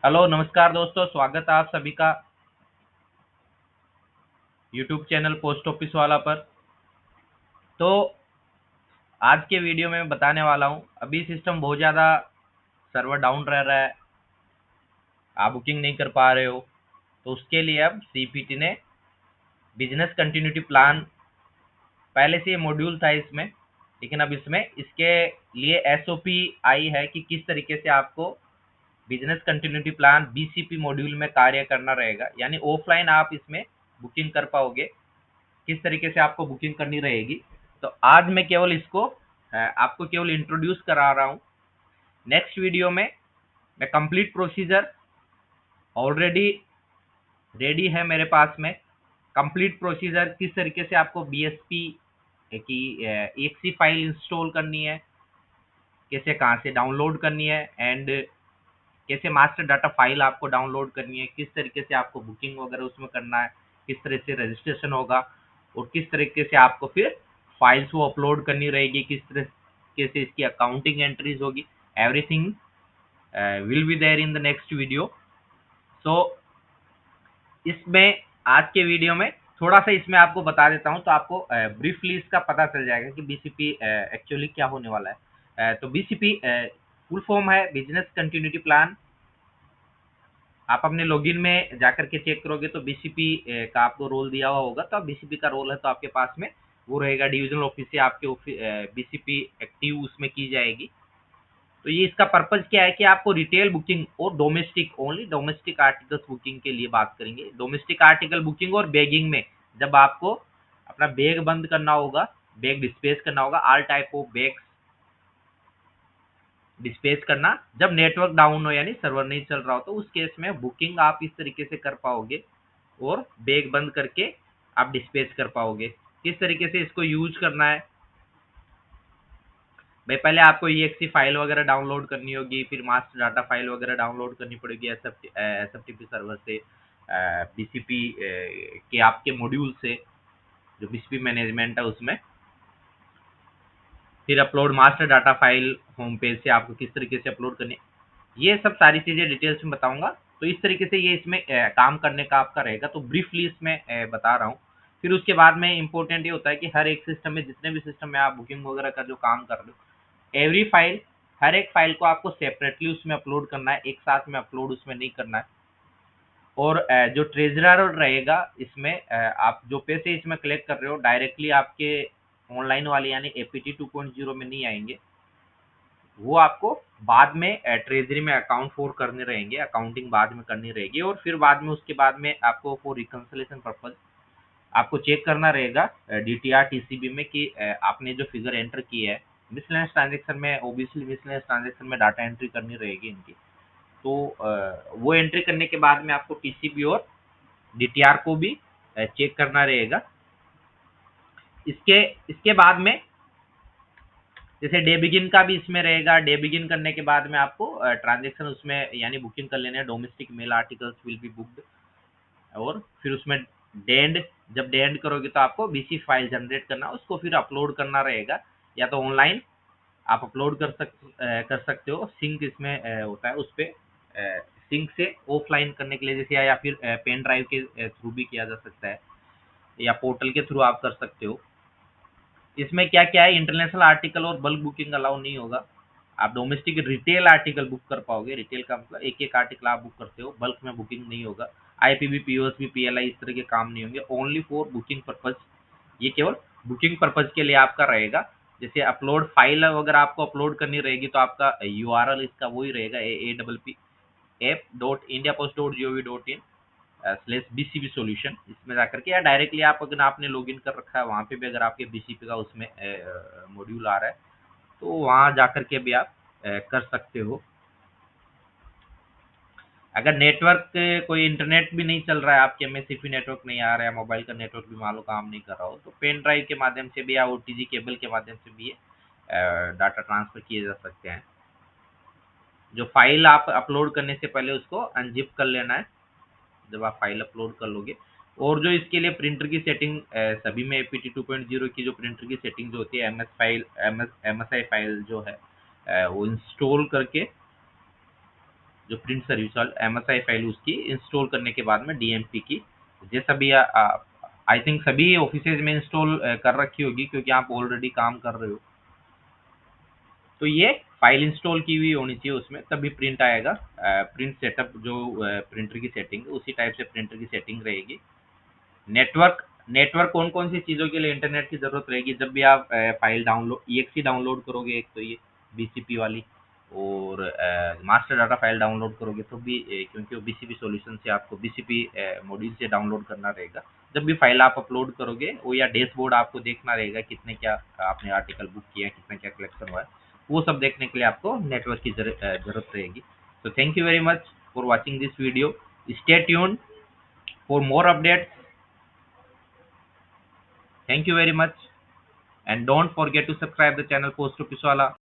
Hello नमस्कार दोस्तों, स्वागत है आप सभी का यूट्यूब चैनल पोस्ट ऑफिस वाला पर। तो आज के वीडियो में मैं बताने वाला हूँ, अभी सिस्टम बहुत ज़्यादा सर्वर डाउन रह रहा है, आप बुकिंग नहीं कर पा रहे हो। तो उसके लिए अब सीपीटी ने बिजनेस कंटिन्यूटी प्लान, पहले से ये मॉड्यूल था इसमें, लेकिन अब इसमें इसके लिए एसओपी आई है कि किस तरीके से आपको business continuity plan BCP module में कार्य करना रहेगा, यानी ऑफलाइन आप इसमें बुकिंग कर पाओगे, किस तरीके से आपको बुकिंग करनी रहेगी। तो आज मैं केवल इसको आपको केवल इंट्रोड्यूस करा रहा हूँ। नेक्स्ट वीडियो में मैं कंप्लीट प्रोसीजर ऑलरेडी रेडी है मेरे पास में, कंप्लीट प्रोसीजर किस तरीके से आपको बीएसपी की एक्सी फाइल इंस्टॉल करनी है, कैसे कहाँ से डाउनलोड करनी है, एंड कैसे मास्टर डाटा फाइल आपको डाउनलोड करनी है, किस तरीके से आपको बुकिंग वगैरह उसमें करना है, किस तरह से रजिस्ट्रेशन होगा, और किस तरीके से आपको फिर फाइल्स वो अपलोड करनी रहेगी, किस तरीके से इसकी अकाउंटिंग एंट्रीज होगी। Everything will be there in the next video. So इसमें आज के वीडियो में थोड़ा सा इसमें आपको बता देता हूँ, तो आपको ब्रीफली इसका पता चल जाएगा कि बीसीपी एक्चुअली क्या होने वाला है। तो बीसीपी फुल फॉर्म है बिजनेस कंटिन्यूटी प्लान। आप अपने लॉगिन में जाकर के चेक करोगे तो बीसीपी का आपको रोल दिया हुआ होगा, तो अब बीसीपी का रोल है तो आपके पास में वो रहेगा, डिविजनल ऑफिस से आपके बीसीपी एक्टिव उसमें की जाएगी। तो ये इसका पर्पज क्या है कि आपको रिटेल बुकिंग और domestic, only domestic articles booking के लिए बात करेंगे। डोमेस्टिक आर्टिकल बुकिंग और बैगिंग में जब आपको अपना बैग बंद करना होगा, बैग डिस्पेच करना होगा, all type of bags dispatch करना, जब नेटवर्क डाउन हो यानी सर्वर नहीं चल रहा हो, तो उस केस में बुकिंग आप इस तरीके से कर पाओगे और बैग बंद करके आप डिस्पेच कर पाओगे। किस तरीके से इसको यूज करना है भाई, पहले आपको EXE फाइल वगैरह डाउनलोड करनी होगी, फिर मास्टर डाटा फाइल वगैरह डाउनलोड करनी पड़ेगी एसएफटीपी सर्वर से, बीसीपी के आपके मॉड्यूल से, जो बीसीपी मैनेजमेंट है उसमें। फिर upload master data file home page से आपको किस तरीके से अपलोड करनी है, ये सब सारी चीज़ें डिटेल्स में बताऊंगा। तो इस तरीके से ये इसमें काम करने का आपका रहेगा, तो ब्रीफली इसमें बता रहा हूँ। फिर उसके बाद में इंपॉर्टेंट ये होता है कि हर एक सिस्टम में, जितने भी सिस्टम में आप बुकिंग वगैरह का जो काम कर रहे हो, एवरी फाइल, हर एक फाइल को आपको सेपरेटली उसमें अपलोड करना है, एक साथ में अपलोड उसमें नहीं करना है। और जो ट्रेजरर रहेगा इसमें, आप जो पैसे इसमें कलेक्ट कर रहे हो डायरेक्टली आपके ऑनलाइन वाले यानी एपीटी 2.0 में नहीं आएंगे, वो आपको बाद में ट्रेजरी में अकाउंट फॉर करने रहेंगे, अकाउंटिंग बाद में करनी रहेगी, और फिर बाद में उसके बाद में आपको फॉर रिकंसिलेशन पर्पज आपको चेक करना रहेगा डीटीआर टीसीबी में कि आपने जो फिगर एंटर की है मिसलेनियस ट्रांजेक्शन में, ओबियसली मिसलेनियस ट्रांजेक्शन में डाटा एंट्री करनी रहेगी इनकी। तो वो एंट्री करने के बाद में आपको टीसीबी और डीटीआर को भी चेक करना रहेगा। इसके इसके बाद में जैसे डे बिगिन का भी इसमें रहेगा, डे बिगिन करने के बाद में आपको ट्रांजेक्शन उसमें यानी बुकिंग कर लेने हैं, domestic mail articles will be booked. और फिर उसमें डे एंड, जब डे एंड करोगे तो आपको बीसी फाइल जनरेट करना, उसको फिर अपलोड करना रहेगा, या तो ऑनलाइन आप अपलोड कर सकते हो, सिंक इसमें होता है उस पर, सिंक से ऑफलाइन करने के लिए जैसे, या फिर पेन ड्राइव के थ्रू भी किया जा सकता है, या पोर्टल के थ्रू आप कर सकते हो। इसमें क्या क्या है, इंटरनेशनल आर्टिकल और बल्क बुकिंग अलाउ नहीं होगा। आप डोमेस्टिक रिटेल आर्टिकल बुक कर पाओगे, रिटेल का मतलब एक एक आर्टिकल आप बुक करते हो, बल्क में बुकिंग नहीं होगा। आईपीबी, पीओएसबी, पीएलआई इस तरह के काम नहीं होंगे, ओनली फॉर बुकिंग पर्पज। ये केवल बुकिंग पर्पज के लिए आपका रहेगा। जैसे अपलोड फाइल अगर आपको अपलोड करनी रहेगी तो आपका यूआरएल इसका वही रहेगा, AAPP app.indiapost.gov.in /BCP सॉल्यूशन, इसमें जाकर के, या डायरेक्टली आप अगर आपने लॉगिन कर रखा है वहाँ पे भी अगर आपके बीसीपी का उसमें मॉड्यूल आ रहा है तो वहाँ जाकर के भी आप कर सकते हो। अगर नेटवर्क कोई इंटरनेट भी नहीं चल रहा है, आपके में सिर्फ नेटवर्क नहीं आ रहा है, मोबाइल का नेटवर्क भी मान लो काम नहीं कर रहा हो, तो पेन ड्राइव के माध्यम से भी या ओटीजी केबल के माध्यम से भी ये डाटा ट्रांसफर किए जा सकते हैं। जो फाइल आप अपलोड करने से पहले उसको अनजिप कर लेना है जब आप फाइल अपलोड कर लोगे। और जो इसके लिए प्रिंटर की सेटिंग, सभी में एपीटी 2.0 की जो प्रिंटर की सेटिंग जो होती है, एमएसआई फाइल जो है वो इंस्टॉल करके जो प्रिंट सर्विस वाला MSI फाइल उसकी इंस्टॉल करने के बाद में DMP की, ये सभी आई थिंक सभी ऑफिसेज में इंस्टॉल कर रखी होगी क्योंकि आप ऑलरेडी काम कर रहे हो। तो ये फाइल इंस्टॉल की हुई होनी चाहिए उसमें, तभी प्रिंट आएगा। प्रिंट सेटअप जो प्रिंटर की सेटिंग उसी टाइप से प्रिंटर की सेटिंग रहेगी। नेटवर्क नेटवर्क कौन कौन सी चीज़ों के लिए इंटरनेट की ज़रूरत रहेगी जब भी आप फाइल डाउनलोड EXE डाउनलोड करोगे, एक तो ये BCP वाली, और मास्टर डाटा फाइल डाउनलोड करोगे तो भी क्योंकि वो BCP सॉल्यूशन से आपको BCP मॉड्यूल से डाउनलोड करना रहेगा। जब भी फाइल आप अपलोड करोगे वो, या डैशबोर्ड आपको देखना रहेगा कितने क्या आपने आर्टिकल बुक किया है, कितना क्या कलेक्शन हुआ है, वो सब देखने के लिए आपको नेटवर्क की जरूरत रहेगी। तो thank you very much for watching this video. Stay tuned for more updates. Thank you very much, and don't forget to subscribe the channel Post Office Wala.